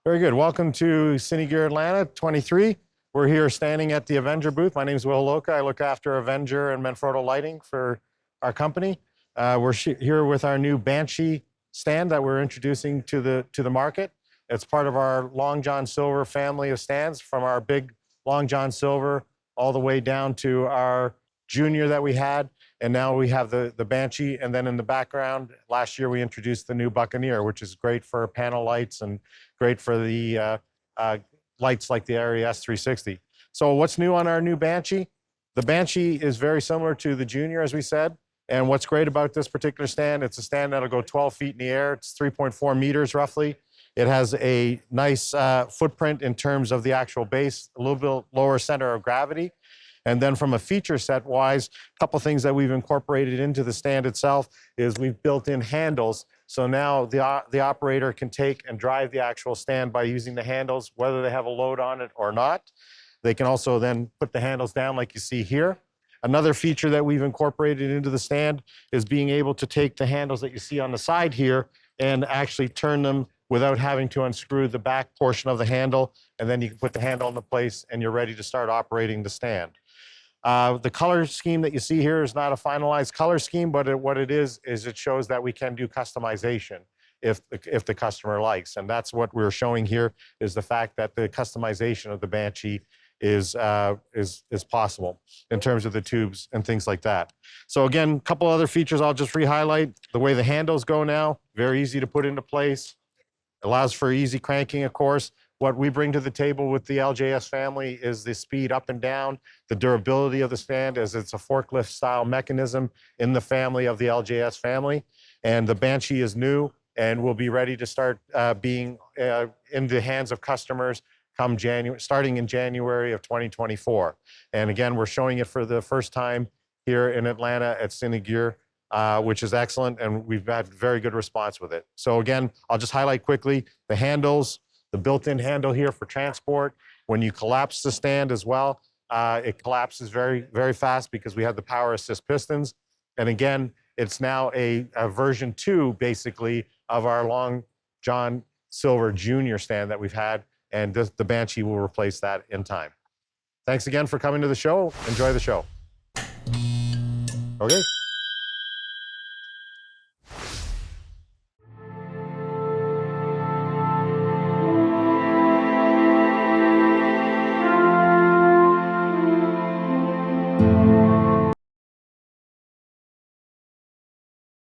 Very good. Welcome to Cine Gear Atlanta 23. We're here standing at the Avenger booth. My name is Will Loca. I look after Avenger and Manfrotto lighting for our company. We're here with our new Banshee stand that we're introducing to the market. It's part of our Long John Silver family of stands, from our big Long John Silver all the way down to our Junior that we had. And now we have the Banshee. And then in the background, last year we introduced the new Buccaneer, which is great for panel lights and great for the lights like the Area S360. So what's new on our new Banshee? The Banshee is very similar to the Junior, as we said. And what's great about this particular stand, it's a stand that'll go 12 feet in the air. It's 3.4 meters roughly. It has a nice footprint in terms of the actual base, a little bit lower center of gravity. And then from a feature set wise, a couple things that we've incorporated into the stand itself is we've built in handles. So now the operator can take and drive the actual stand by using the handles, whether they have a load on it or not. They can also then put the handles down like you see here. Another feature that we've incorporated into the stand is being able to take the handles that you see on the side here and actually turn them without having to unscrew the back portion of the handle. And then you can put the handle into place and you're ready to start operating the stand. The color scheme that you see here is not a finalized color scheme, but what it is it shows that we can do customization if the customer likes. And that's what we're showing here, is the fact that the customization of the Banshee is possible in terms of the tubes and things like that. So again, a couple other features I'll just re-highlight. The way the handles go now, very easy to put into place. Allows for easy cranking, of course. What we bring to the table with the LJS family is the speed up and down, the durability of the stand, as it's a forklift style mechanism in the family of the LJS family. And the Banshee is new and will be ready to start being in the hands of customers come starting in January of 2024. And again, we're showing it for the first time here in Atlanta at Cine Gear, which is excellent, and we've had very good response with it. So again, I'll just highlight quickly the handles, the built-in handle here for transport. When you collapse the stand as well, it collapses very, very fast because we have the power assist pistons. And again, it's now a version 2, basically, of our Long John Silver Junior stand that we've had, and the Banshee will replace that in time. Thanks again for coming to the show. Enjoy the show. Okay.